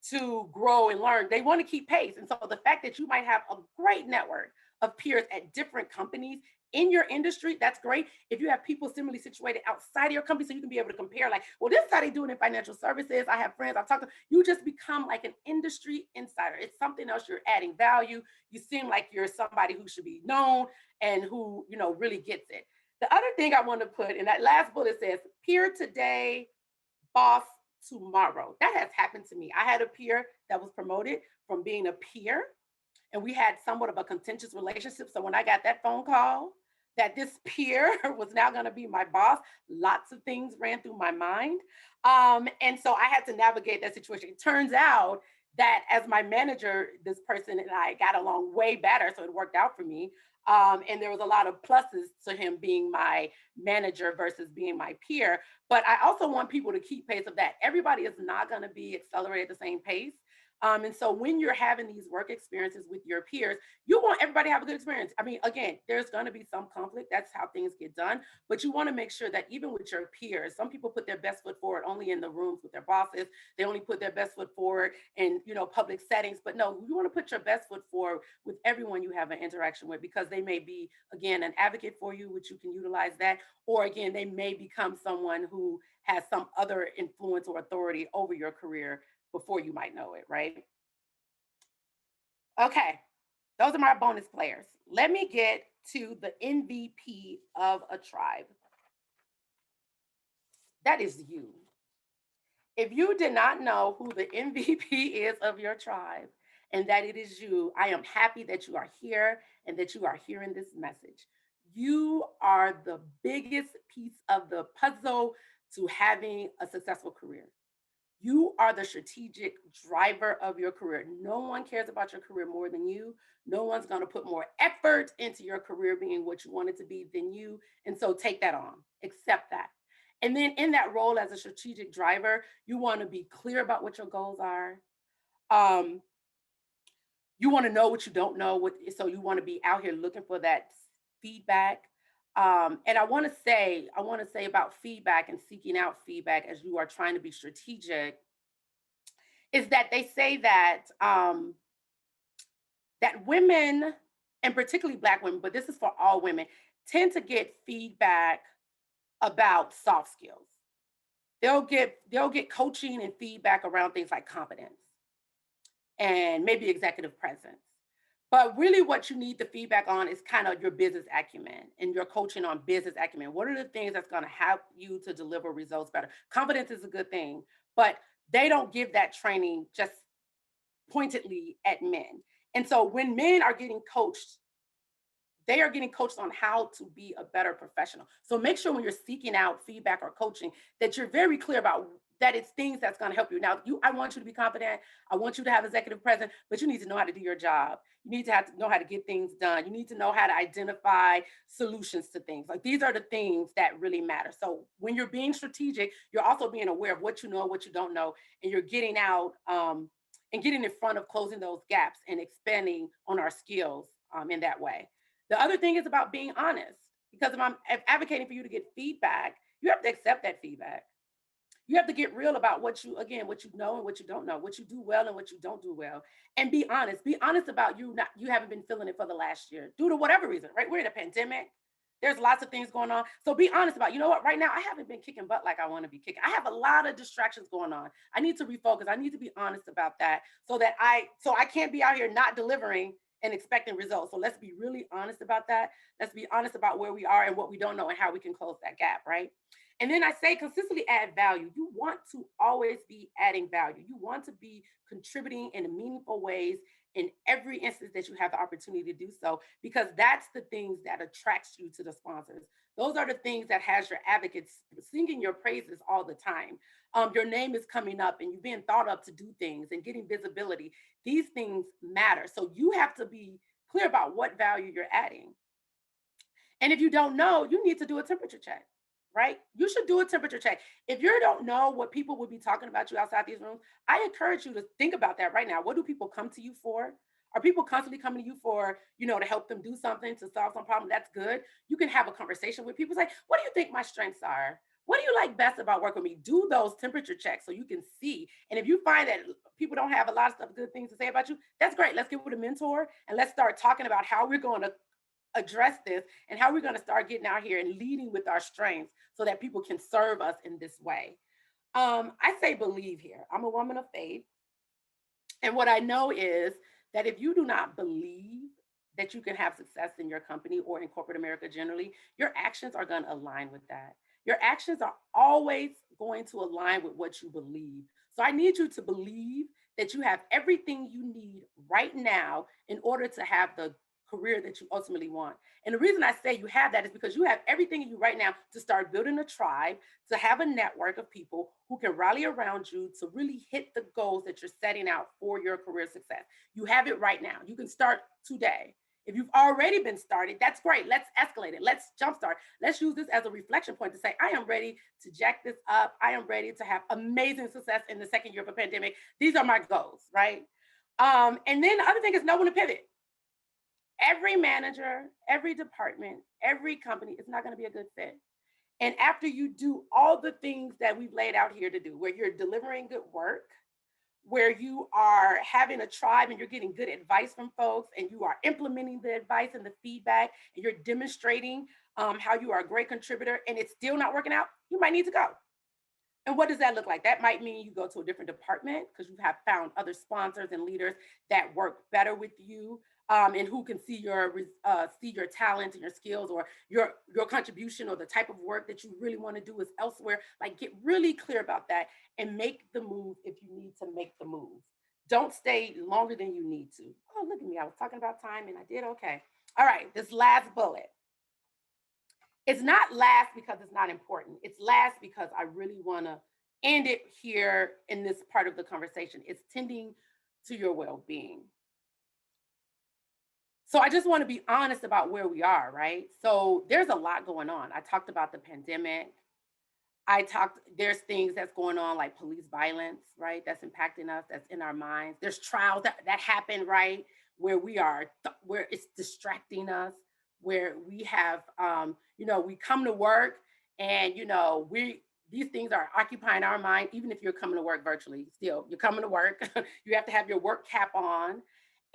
to grow and learn, they want to keep pace. And so the fact that you might have a great network of peers at different companies in your industry, that's great. If you have people similarly situated outside of your company, so you can be able to compare, like, well, this is how they do it in financial services. I have friends, I've talked to, you just become like an industry insider. It's something else, you're adding value. You seem like you're somebody who should be known and who, really gets it. The other thing I want to put in that last bullet says, peer today, boss tomorrow. That has happened to me. I had a peer that was promoted from being a peer, and we had somewhat of a contentious relationship. So when I got that phone call that this peer was now going to be my boss, lots of things ran through my mind. And so I had to navigate that situation. It turns out that as my manager, this person and I got along way better. So it worked out for me. And there was a lot of pluses to him being my manager versus being my peer. But I also want people to keep pace of that. Everybody is not going to be accelerated at the same pace. And so when you're having these work experiences with your peers, you want everybody to have a good experience. I mean, again, there's going to be some conflict. That's how things get done. But you want to make sure that even with your peers, some people put their best foot forward only in the rooms with their bosses. They only put their best foot forward in, public settings. But no, you want to put your best foot forward with everyone you have an interaction with, because they may be, again, an advocate for you, which you can utilize that. Or again, they may become someone who has some other influence or authority over your career before you might know it, right? Okay, those are my bonus players. Let me get to the MVP of a tribe. That is you. If you did not know who the MVP is of your tribe, and that it is you. I am happy that you are here and that you are hearing this message. You are the biggest piece of the puzzle to having a successful career. You are the strategic driver of your career. No one cares about your career more than you. No one's going to put more effort into your career being what you want it to be than you. And so take that on, accept that. And then in that role as a strategic driver, you want to be clear about what your goals are. Um, you want to know what you don't know. So you want to be out here looking for that feedback. And I want to say about feedback and seeking out feedback as you are trying to be strategic is that they say that women, and particularly Black women, but this is for all women, tend to get feedback about soft skills. They'll get coaching and feedback around things like competence and maybe executive presence. But really, what you need the feedback on is kind of your business acumen and your coaching on business acumen. What are the things that's going to help you to deliver results better? Confidence is a good thing, but they don't give that training just pointedly at men. And so when men are getting coached, they are getting coached on how to be a better professional. So make sure when you're seeking out feedback or coaching that you're very clear about that it's things that's going to help you. Now, I want you to be confident. I want you to have executive presence, but you need to know how to do your job. You need to have to know how to get things done. You need to know how to identify solutions to things. Like these are the things that really matter. So when you're being strategic, you're also being aware of what you know, what you don't know, and you're getting out and getting in front of closing those gaps and expanding on our skills in that way. The other thing is about being honest, because if I'm advocating for you to get feedback, you have to accept that feedback. You have to get real about what you know and what you don't know, what you do well and what you don't do well, and be honest. Be honest about you haven't been feeling it for the last year due to whatever reason, right? We're in a pandemic. There's lots of things going on. So be honest about, you know what, right now I haven't been kicking butt like I want to be kicking. I have a lot of distractions going on. I need to refocus. I need to be honest about that so I can't be out here not delivering and expecting results. So let's be really honest about that. Let's be honest about where we are and what we don't know and how we can close that gap, right? And then I say consistently add value. You want to always be adding value. You want to be contributing in meaningful ways in every instance that you have the opportunity to do so, because that's the things that attracts you to the sponsors. Those are the things that has your advocates singing your praises all the time. Your name is coming up and you're being thought of to do things and getting visibility. These things matter. So you have to be clear about what value you're adding. And if you don't know, you need to do a temperature check, right? You should do a temperature check. If you don't know what people would be talking about you outside these rooms, I encourage you to think about that right now. What do people come to you for? Are people constantly coming to you for, to help them do something, to solve some problem? That's good. You can have a conversation with people. Say, what do you think my strengths are? What do you like best about working with me? Do those temperature checks so you can see. And if you find that people don't have a lot of stuff, good things to say about you, that's great. Let's get with a mentor and let's start talking about how we're going to address this and how we're going to start getting out here and leading with our strengths so that people can serve us in this way. I say believe here. I'm a woman of faith. And what I know is that if you do not believe that you can have success in your company or in corporate America generally, your actions are going to align with that. Your actions are always going to align with what you believe. So I need you to believe that you have everything you need right now in order to have the career that you ultimately want. And the reason I say you have that is because you have everything in you right now to start building a tribe, to have a network of people who can rally around you to really hit the goals that you're setting out for your career success. You have it right now. You can start today. If you've already been started, that's great. Let's escalate it. Let's jumpstart. Let's use this as a reflection point to say, I am ready to jack this up. I am ready to have amazing success in the second year of a pandemic. These are my goals, right? And then the other thing is know when to pivot. Every manager, every department, every company is not going to be a good fit. And after you do all the things that we've laid out here to do, where you're delivering good work, where you are having a tribe and you're getting good advice from folks and you are implementing the advice and the feedback and you're demonstrating how you are a great contributor and it's still not working out, you might need to go. And what does that look like? That might mean you go to a different department because you have found other sponsors and leaders that work better with you and who can see your talent and your skills or your contribution or the type of work that you really want to do is elsewhere. Like get really clear about that and make the move if you need to make the move. Don't stay longer than you need to. Oh, look at me. I was talking about time and I did okay. All right, this last bullet. It's not last because it's not important. It's last because I really want to end it here in this part of the conversation. It's tending to your well being. So I just want to be honest about where we are, right? So there's a lot going on. I talked about the pandemic. There's things that's going on like police violence, right? That's impacting us, that's in our minds. There's trials that happen, right? Where where it's distracting us, where we have, we come to work and, these things are occupying our mind, even if you're coming to work virtually, still, you're coming to work. You have to have your work cap on.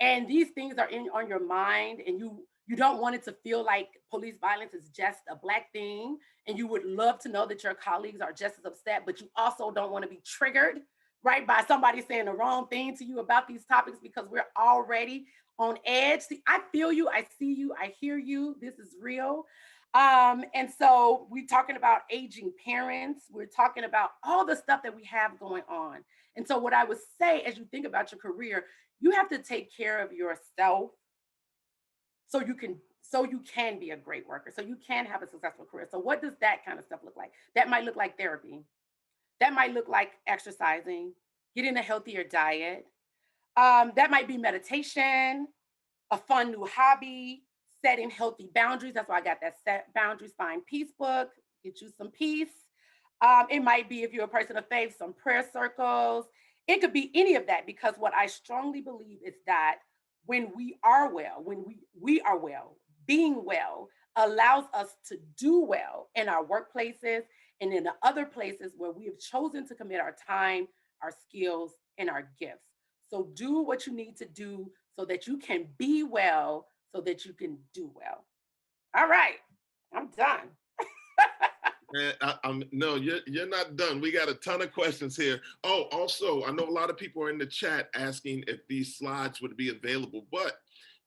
And these things are on your mind, and you don't want it to feel like police violence is just a black thing, and you would love to know that your colleagues are just as upset, but you also don't want to be triggered, right, by somebody saying the wrong thing to you about these topics because we're already on edge. See, I feel you, I see you, I hear you. This is real. And so we're talking about aging parents. We're talking about all the stuff that we have going on. And so what I would say as you think about your career, you have to take care of yourself so you can be a great worker, so you can have a successful career. So what does that kind of stuff look like? That might look like therapy. That might look like exercising, getting a healthier diet. That might be meditation, a fun new hobby, setting healthy boundaries. That's why I got that Set Boundaries Find Peace book. Get you some peace. It might be, if you're a person of faith, some prayer circles. It could be any of that, because what I strongly believe is that when we are well, when we are well, being well allows us to do well in our workplaces and in the other places where we have chosen to commit our time, our skills, and our gifts. So do what you need to do so that you can be well, so that you can do well. All right, I'm done. Man, I'm no, you're not done. We got a ton of questions here. Oh, also, I know a lot of people are in the chat asking if these slides would be available, but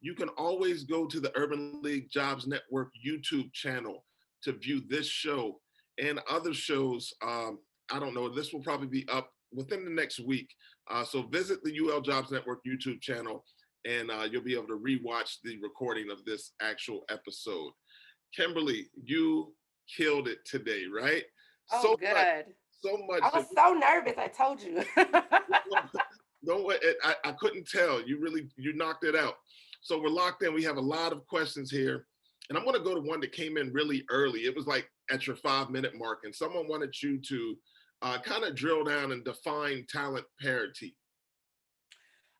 you can always go to the Urban League Jobs Network YouTube channel to view this show and other shows. I don't know. This will probably be up within the next week. So visit the UL Jobs Network YouTube channel, and you'll be able to rewatch the recording of this actual episode. Kimberly, you killed it today, right? Oh, So much, good. so I much was that so nervous. I told you. don't I couldn't tell. You knocked it out. So we're locked in. We have a lot of questions here. And I'm going to go to one that came in really early. It was like at your 5-minute mark, and someone wanted you to kind of drill down and define talent parity.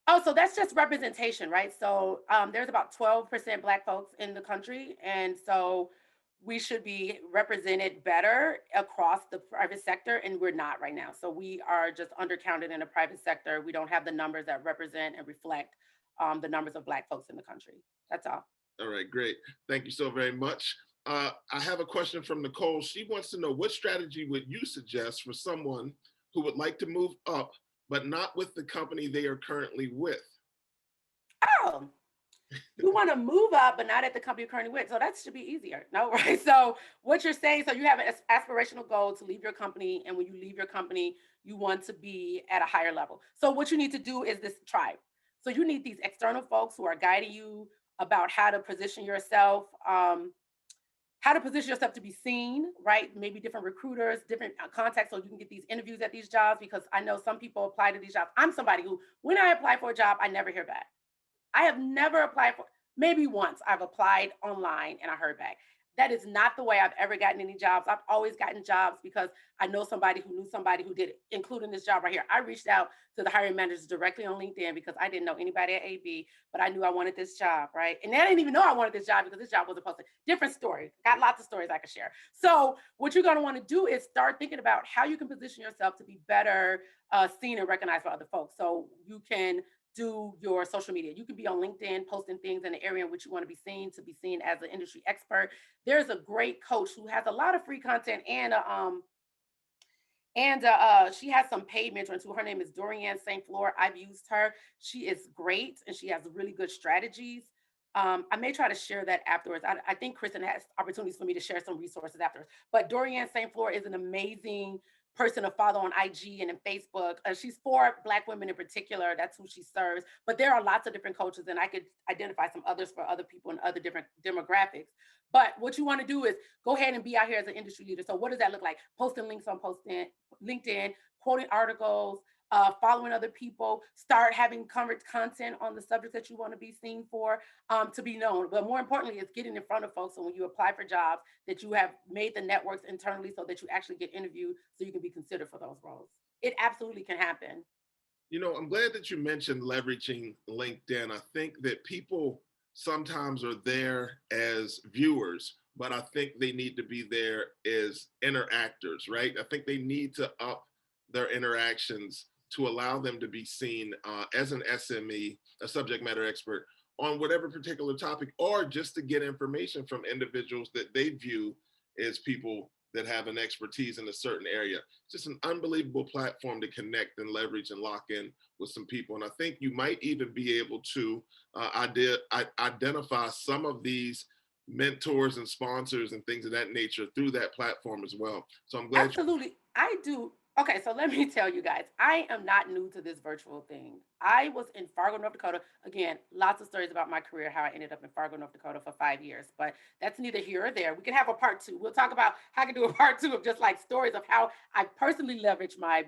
Oh, so that's just representation, right? So there's about 12% Black folks in the country. And so we should be represented better across the private sector. And we're not right now. So we are just undercounted in the private sector. We don't have the numbers that represent and reflect the numbers of Black folks in the country. That's all. All right, great. Thank you so very much. I have a question from Nicole. She wants to know, what strategy would you suggest for someone who would like to move up, but not with the company they are currently with? Oh, you want to move up, but not at the company you're currently with. So that should be easier. No, right? So what you're saying, so you have an aspirational goal to leave your company. And when you leave your company, you want to be at a higher level. So what you need to do is this tribe. So you need these external folks who are guiding you about how to position yourself to be seen, right? Maybe different recruiters, different contacts, so you can get these interviews at these jobs, because I know some people apply to these jobs. I'm somebody who, when I apply for a job, I never hear back. I have never applied for, maybe once I've applied online and I heard back. That is not the way I've ever gotten any jobs. I've always gotten jobs because I know somebody who knew somebody who did it, including this job right here. I reached out to the hiring managers directly on LinkedIn because I didn't know anybody at AB, but I knew I wanted this job, right? And they didn't even know I wanted this job because this job wasn't posted. Different story. Got lots of stories I could share. So what you're going to want to do is start thinking about how you can position yourself to be better seen and recognized by other folks. So you can do your social media. You can be on LinkedIn posting things in the area in which you want to be seen as an industry expert. There's a great coach who has a lot of free content, and she has some paid mentoring too. Her name is Dorianne St. Fleur. I've used her. She is great, and she has really good strategies. I may try to share that afterwards. I think Kristen has opportunities for me to share some resources afterwards. But Dorianne St. Fleur is an amazing person to follow on IG and in Facebook. She's for Black women in particular. That's who she serves. But there are lots of different coaches, and I could identify some others for other people in other different demographics. But what you want to do is go ahead and be out here as an industry leader. So what does that look like? Posting links on LinkedIn, quoting articles, following other people, start having content on the subjects that you want to be seen for, to be known. But more importantly, it's getting in front of folks. So when you apply for jobs, that you have made the networks internally so that you actually get interviewed so you can be considered for those roles. It absolutely can happen. You know, I'm glad that you mentioned leveraging LinkedIn. I think that people sometimes are there as viewers, but I think they need to be there as interactors, right? I think they need to up their interactions to allow them to be seen as an SME, a subject matter expert, on whatever particular topic, or just to get information from individuals that they view as people that have an expertise in a certain area. It's just an unbelievable platform to connect and leverage and lock in with some people. And I think you might even be able to identify some of these mentors and sponsors and things of that nature through that platform as well. So I'm glad. Absolutely. I do. Okay, so let me tell you guys, I am not new to this virtual thing. I was in Fargo, North Dakota. Again, lots of stories about my career, how I ended up in Fargo, North Dakota for 5 years, but that's neither here or there. We can have a part two. We'll talk about how I can do a part two of just like stories of how I personally leverage my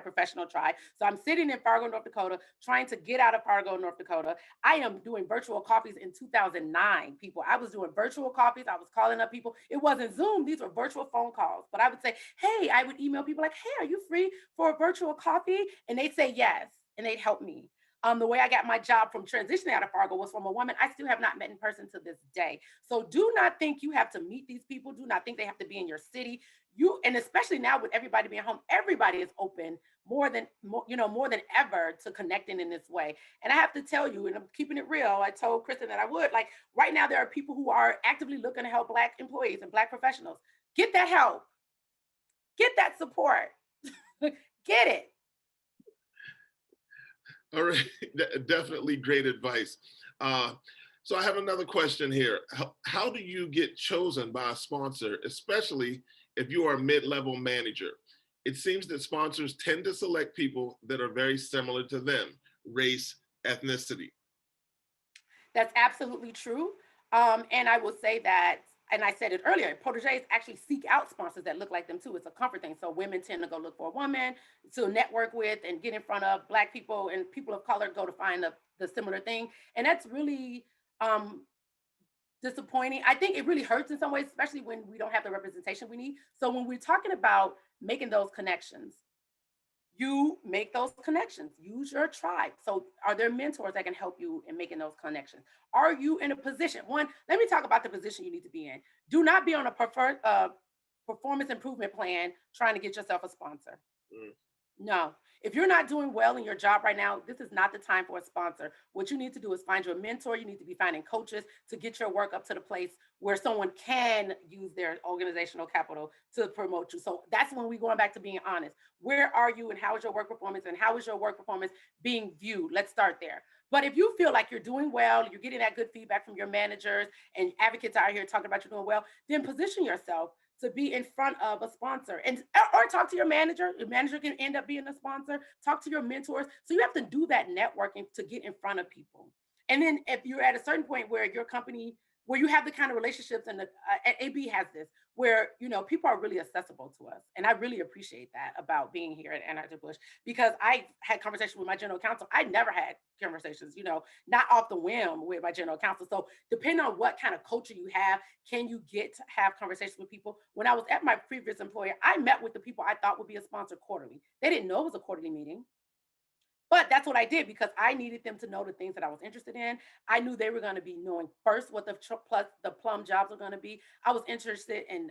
professional tribe. So I'm sitting in Fargo, North Dakota, trying to get out of Fargo, North Dakota. I am doing virtual coffees in 2009, people. I was doing virtual coffees. I was calling up people. It wasn't Zoom. These were virtual phone calls. But I would say, hey, I would email people like, hey, are you free for a virtual coffee? And they'd say yes, and they'd help me. The way I got my job from transitioning out of Fargo was from a woman I still have not met in person to this day. So do not think you have to meet these people. Do not think they have to be in your city. And especially now with everybody being home, everybody is open more than ever to connecting in this way. And I have to tell you, and I'm keeping it real, I told Kristen that I would, like right now, there are people who are actively looking to help Black employees and Black professionals. Get that help. Get that support. Get it. All right, definitely great advice. So I have another question here. How do you get chosen by a sponsor, especially if you are a mid-level manager? It seems that sponsors tend to select people that are very similar to them, race, ethnicity. That's absolutely true. And I will say that, and I said it earlier, proteges actually seek out sponsors that look like them too. It's a comfort thing. So women tend to go look for a woman to network with and get in front of Black people, and people of color go to find the similar thing. And that's really um, disappointing. I think it really hurts in some ways, especially when we don't have the representation we need. So when we're talking about making those connections, you make those connections. Use your tribe. So are there mentors that can help you in making those connections? Are you in a position? One, let me talk about the position you need to be in. Do not be on a preferred performance improvement plan trying to get yourself a sponsor. Mm. No. If you're not doing well in your job right now, this is not the time for a sponsor. What you need to do is find your mentor. You need to be finding coaches to get your work up to the place where someone can use their organizational capital to promote you. So that's when we're going back to being honest. Where are you and how is your work performance, and how is your work performance being viewed? Let's start there. But if you feel like you're doing well, you're getting that good feedback from your managers and advocates out here talking about you doing well, then position yourself to be in front of a sponsor, and or talk to your manager. Your manager can end up being a sponsor. Talk to your mentors. So you have to do that networking to get in front of people. And then if you're at a certain point where your company, where you have the kind of relationships, and AB has this, where people are really accessible to us, and I really appreciate that about being here at Anheuser-Busch, because I had conversations with my general counsel. I never had conversations, not off the whim with my general counsel. So depending on what kind of culture you have, can you get to have conversations with people? When I was at my previous employer, I met with the people I thought would be a sponsor quarterly. They didn't know it was a quarterly meeting. But that's what I did because I needed them to know the things that I was interested in. I knew they were going to be knowing first what the plum jobs are going to be. I was interested in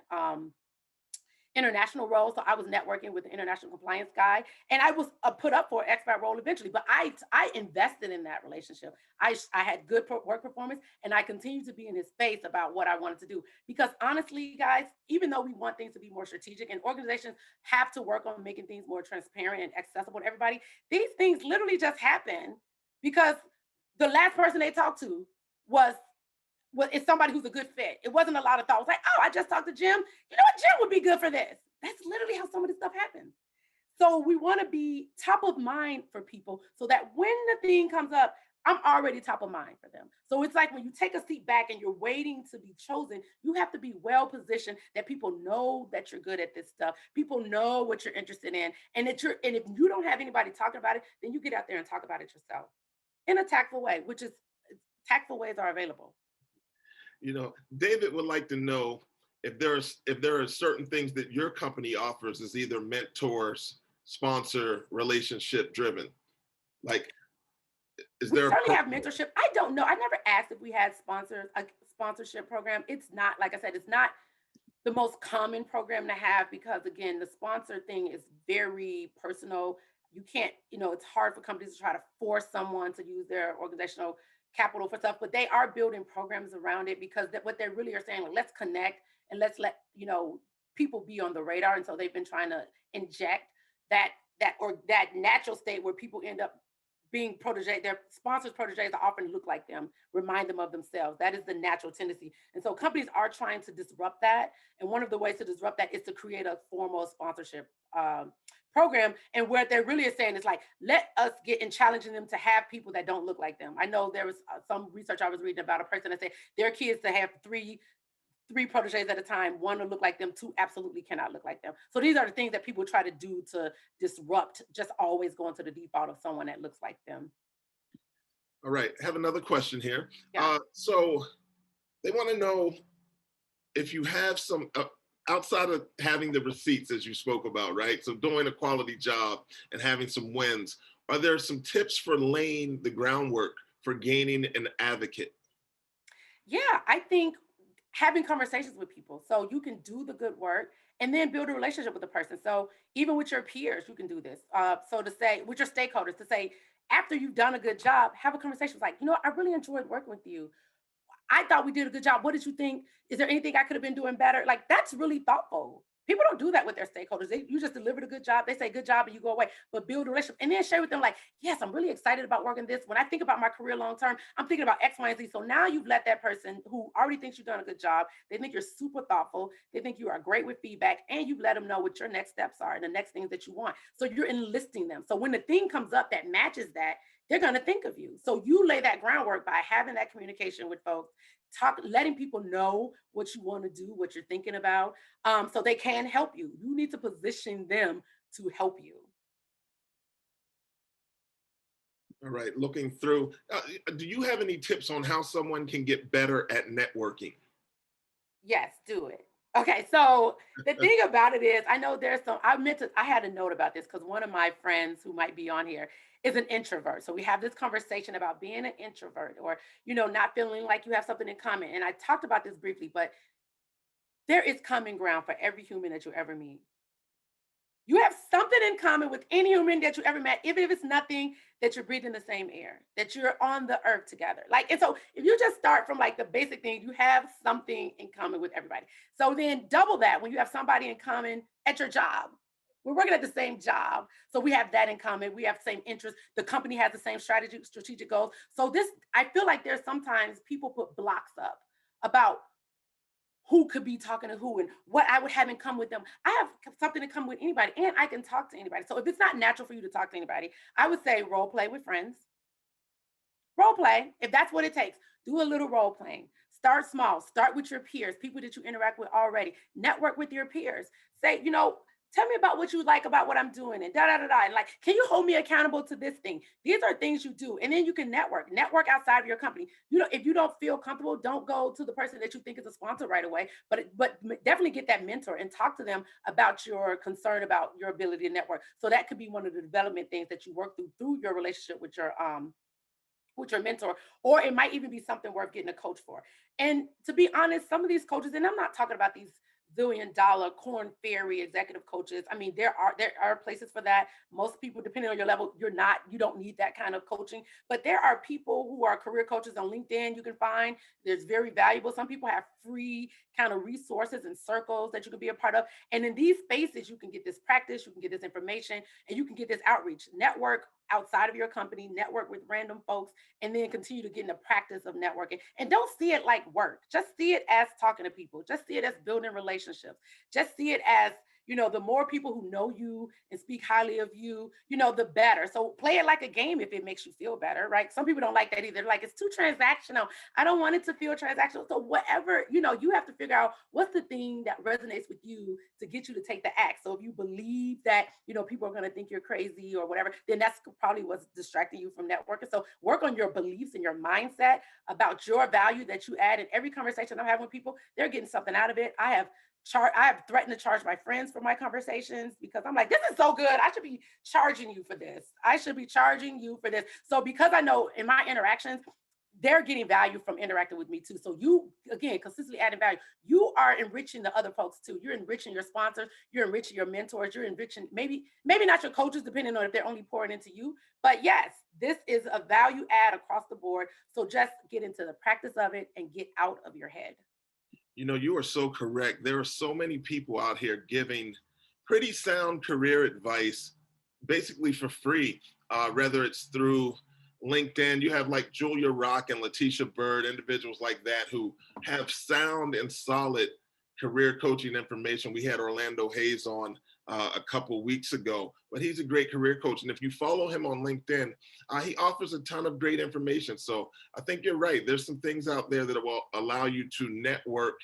international roles, so I was networking with the international compliance guy, and I was put up for an expat role eventually. But I invested in that relationship. I had good work performance, and I continued to be in his face about what I wanted to do. Because honestly, guys, even though we want things to be more strategic, and organizations have to work on making things more transparent and accessible to everybody, these things literally just happen because the last person they talked to was it's somebody who's a good fit. It wasn't a lot of thought. It was like, oh, I just talked to Jim. You know what? Jim would be good for this. That's literally how some of this stuff happens. So we want to be top of mind for people so that when the thing comes up, I'm already top of mind for them. So it's like when you take a seat back and you're waiting to be chosen, you have to be well positioned that people know that you're good at this stuff. People know what you're interested in. And if you don't have anybody talking about it, then you get out there and talk about it yourself in a tactful way, which is tactful ways are available. David would like to know if there are certain things that your company offers as either mentors, sponsor, relationship driven. Like, is We there a certainly have mentorship. I don't know. I never asked if we had sponsors, a sponsorship program. It's not, like I said, it's not the most common program to have because again, the sponsor thing is very personal. You can't, it's hard for companies to try to force someone to use their organizational capital for stuff, but they are building programs around it because what they really are saying, like, let's connect and let's let, people be on the radar. And so they've been trying to inject that that natural state where people end up being protege, their sponsors' proteges often look like them, remind them of themselves. That is the natural tendency. And so companies are trying to disrupt that. And one of the ways to disrupt that is to create a formal sponsorship program. And where they're really saying is like, let us get in challenging them to have people that don't look like them. I know there was some research I was reading about a person that said their kids to have three proteges at a time. One will look like them, two absolutely cannot look like them. So these are the things that people try to do to disrupt just always going to the default of someone that looks like them. All right, I have another question here. Yeah. So they want to know if you have some, outside of having the receipts as you spoke about, right? So doing a quality job and having some wins, are there some tips for laying the groundwork for gaining an advocate? Yeah, I think having conversations with people so you can do the good work and then build a relationship with the person. So even with your peers, you can do this. So to say with your stakeholders, to say after you've done a good job, have a conversation like, I really enjoyed working with you. I thought we did a good job. What did you think? Is there anything I could have been doing better? Like, that's really thoughtful. People don't do that with their stakeholders. You just delivered a good job. They say good job and you go away, but build a relationship and then share with them like, yes, I'm really excited about working this. When I think about my career long term, I'm thinking about X, Y, and Z. So now you've let that person who already thinks you've done a good job, they think you're super thoughtful. They think you are great with feedback and you've let them know what your next steps are and the next things that you want. So you're enlisting them. So when the thing comes up that matches that, they're going to think of you. So you lay that groundwork by having that communication with folks, letting people know what you want to do, what you're thinking about, so they can help you. You need to position them to help you. All right, looking through, do you have any tips on how someone can get better at networking? Yes, do it. Okay, so the thing about it is, I know I had a note about this because one of my friends who might be on here is an introvert. So we have this conversation about being an introvert or, not feeling like you have something in common. And I talked about this briefly, but there is common ground for every human that you ever meet. You have something in common with any human that you ever met, even if it's nothing that you're breathing the same air, that you're on the earth together. Like, and so if you just start from like the basic thing, you have something in common with everybody. So then double that when you have somebody in common at your job. We're working at the same job. So we have that in common. We have the same interests. The company has the same strategic goals. So I feel like there's sometimes people put blocks up about who could be talking to who and what I would have in common with them. I have something to come with anybody and I can talk to anybody. So if it's not natural for you to talk to anybody, I would say role play with friends. Role play, if that's what it takes, do a little role playing. Start small, start with your peers, people that you interact with already. Network with your peers. Say, tell me about what you like about what I'm doing and da da da da. And like, can you hold me accountable to this thing? These are things you do. And then you can network outside of your company. If you don't feel comfortable, don't go to the person that you think is a sponsor right away, but definitely get that mentor and talk to them about your concern about your ability to network. So that could be one of the development things that you work through your relationship with your mentor, or it might even be something worth getting a coach for. And to be honest, some of these coaches, and I'm not talking about these $1 billion corn fairy executive coaches. I mean, there are places for that. Most people, depending on your level, you don't need that kind of coaching. But there are people who are career coaches on LinkedIn you can find. There's very valuable. Some people have free kind of resources and circles that you can be a part of. And in these spaces, you can get this practice, you can get this information, and you can get this outreach. Network outside of your company, network with random folks, and then continue to get in the practice of networking. And don't see it like work. Just see it as talking to people. Just see it as building relationships. Just see it as the more people who know you and speak highly of you, the better. So play it like a game if it makes you feel better, right? Some people don't like that either. Like, it's too transactional. I don't want it to feel transactional. So whatever, you have to figure out what's the thing that resonates with you to get you to take the act. So if you believe that, people are going to think you're crazy or whatever, then that's probably what's distracting you from networking. So work on your beliefs and your mindset about your value that you add in every conversation I'm having with people. They're getting something out of it. I have threatened to charge my friends for my conversations because I'm like, this is so good. I should be charging you for this. I should be charging you for this. So because I know in my interactions, they're getting value from interacting with me too. So you, again, consistently adding value. You are enriching the other folks too. You're enriching your sponsors. You're enriching your mentors. You're enriching maybe not your coaches, depending on if they're only pouring into you. But yes, this is a value add across the board. So just get into the practice of it and get out of your head. You are so correct. There are so many people out here giving pretty sound career advice, basically for free, whether it's through LinkedIn. You have like Julia Rock and Letitia Bird, individuals like that who have sound and solid career coaching information. We had Orlando Hayes on a couple weeks ago, but he's a great career coach. And if you follow him on LinkedIn, he offers a ton of great information. So I think you're right. There's some things out there that will allow you to network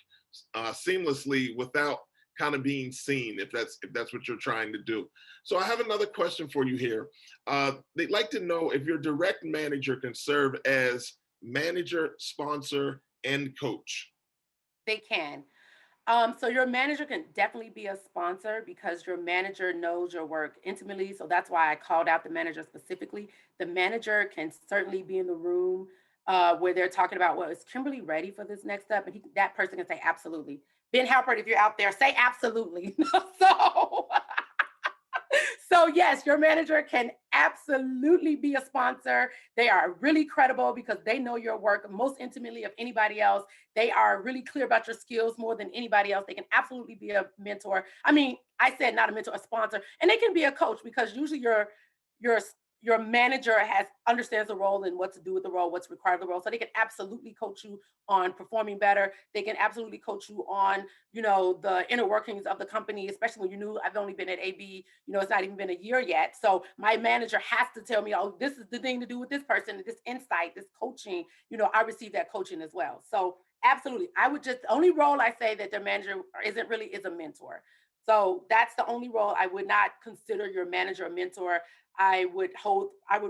seamlessly without kind of being seen, if that's what you're trying to do. So I have another question for you here. They'd like to know if your direct manager can serve as manager, sponsor, and coach. They can. So your manager can definitely be a sponsor because your manager knows your work intimately. So that's why I called out the manager specifically. The manager can certainly be in the room where they're talking about, well, is Kimberly ready for this next step? And that person can say, absolutely. Ben Halpert, if you're out there, say absolutely. so So yes, your manager can absolutely be a sponsor. They are really credible because they know your work most intimately of anybody else. They are really clear about your skills more than anybody else. They can absolutely be a mentor. I mean, I said not a mentor, a sponsor, and they can be a coach because usually your your manager has understands the role and what to do with the role, what's required of the role. So they can absolutely coach you on performing better. They can absolutely coach you on, the inner workings of the company, especially when you knew I've only been at AB, it's not even been a year yet. So my manager has to tell me, oh, this is the thing to do with this person, this insight, this coaching, I receive that coaching as well. So absolutely. The only role I say that their manager isn't really is a mentor. So that's the only role. I would not consider your manager a mentor. I would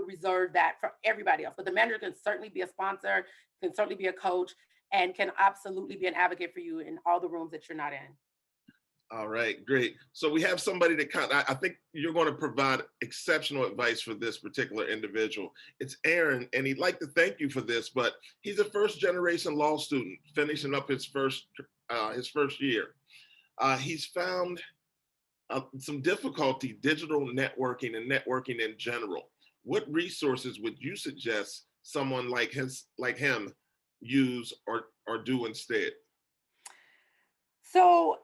reserve that for everybody else. But the manager can certainly be a sponsor, can certainly be a coach, and can absolutely be an advocate for you in all the rooms that you're not in. All right, great. So we have somebody that I think you're going to provide exceptional advice for this particular individual. It's Aaron, and he'd like to thank you for this, but he's a first generation law student finishing up his first year. He's found some difficulty digital networking and networking in general. What resources would you suggest someone like him use or do instead? So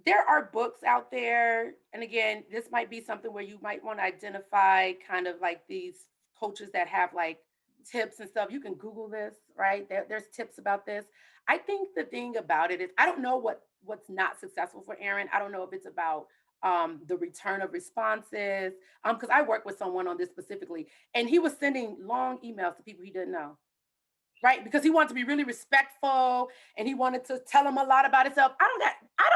there are books out there. And again, this might be something where you might want to identify kind of like these coaches that have like tips and stuff. You can Google this, right? There's tips about this. I think the thing about it is I don't know what's not successful for Aaron. I don't know if it's about the return of responses. Because I worked with someone on this specifically, and he was sending long emails to people he didn't know, right? Because he wanted to be really respectful and he wanted to tell him a lot about himself. I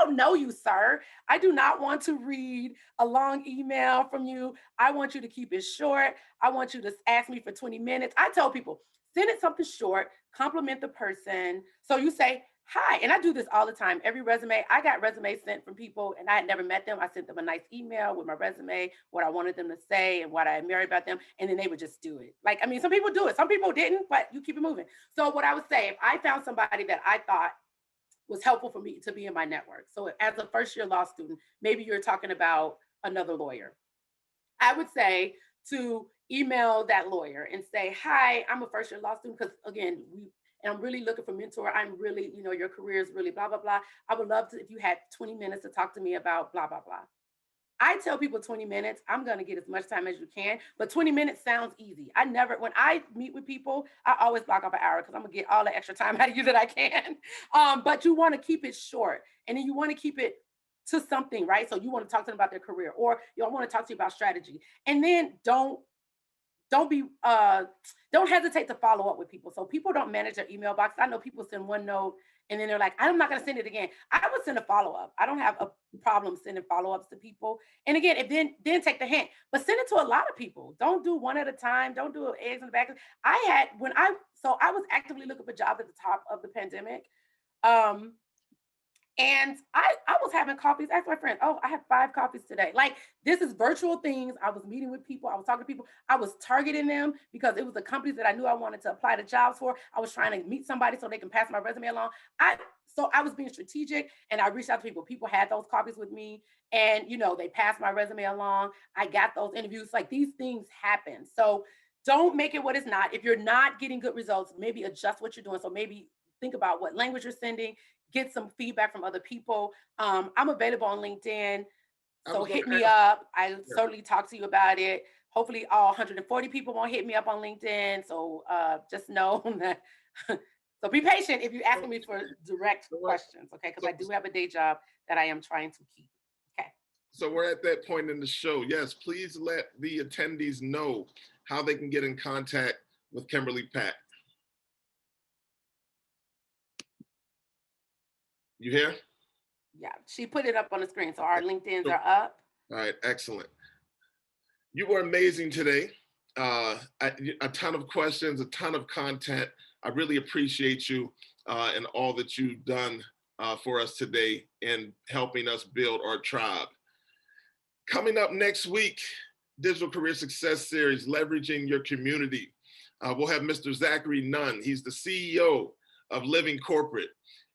don't know you, sir. I do not want to read a long email from you. I want you to keep it short. I want you to ask me for 20 minutes. I tell people, send it something short, compliment the person. So you say, hi. And I do this all the time. Every resume, I got resumes sent from people and I had never met them. I sent them a nice email with my resume, what I wanted them to say and what I admired about them. And then they would just do it. Like, I mean, some people do it. Some people didn't, but you keep it moving. So what I would say, if I found somebody that I thought was helpful for me to be in my network. So as a first year law student, maybe you're talking about another lawyer. I would say to email that lawyer and say, hi, I'm a first year law student. Because again, and I'm really looking for mentor. I'm really, your career is really blah, blah, blah. I would love to, if you had 20 minutes to talk to me about blah, blah, blah. I tell people 20 minutes, I'm going to get as much time as you can, but 20 minutes sounds easy. When I meet with people, I always block off an hour because I'm going to get all the extra time out of you that I can. But you want to keep it short, and then you want to keep it to something, right? So you want to talk to them about their career, or you want to talk to you about strategy. And then don't be don't hesitate to follow up with people. So people don't manage their email box. I know people send one note and then they're like, I'm not going to send it again. I would send a follow-up. I don't have a problem sending follow-ups to people. And again, if then take the hint, but send it to a lot of people. Don't do one at a time. Don't do eggs in the back. I was actively looking for jobs at the top of the pandemic. Um, and I was having coffees. I asked my friend, oh, I have 5 coffees today. Like, this is virtual things. I was meeting with people. I was talking to people. I was targeting them because it was the companies that I knew I wanted to apply to jobs for. I was trying to meet somebody so they can pass my resume along. So I was being strategic, and I reached out to people. People had those coffees with me, and they passed my resume along. I got those interviews. Like, these things happen. So don't make it what it's not. If you're not getting good results, maybe adjust what you're doing. So maybe think about what language you're sending, get some feedback from other people. I'm available on LinkedIn, so hit me up. I certainly talk to you about it. Hopefully all 140 people won't hit me up on LinkedIn. So just know that. So be patient if you're asking me for direct questions, okay? Because I do have a day job that I am trying to keep. Okay. So we're at that point in the show. Yes, please let the attendees know how they can get in contact with Kimberly Pack. You here? Yeah, she put it up on the screen. So our LinkedIn's are up. All right, excellent. You were amazing today. A ton of questions, a ton of content. I really appreciate you and all that you've done for us today in helping us build our tribe. Coming up next week, Digital Career Success Series, Leveraging Your Community. We'll have Mr. Zachary Nunn. He's the CEO of Living Corporate.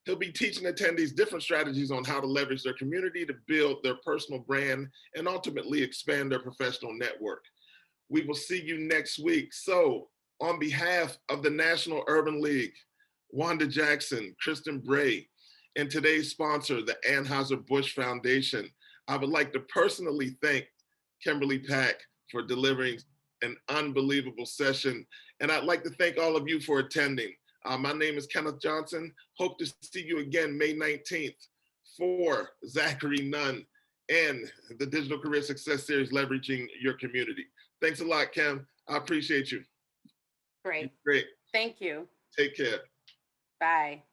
He'll be teaching attendees different strategies on how to leverage their community to build their personal brand and ultimately expand their professional network. We will see you next week. So on behalf of the National Urban League, Wanda Jackson, Kristen Bray, and today's sponsor, the Anheuser-Busch Foundation, I would like to personally thank Kimberly Pack for delivering an unbelievable session. And I'd like to thank all of you for attending. My name is Kenneth Johnson. Hope to see you again May 19th for Zachary Nunn and the Digital Career Success Series, Leveraging Your Community. Thanks a lot, Kim. I appreciate you. Great. Great. Thank you. Take care. Bye.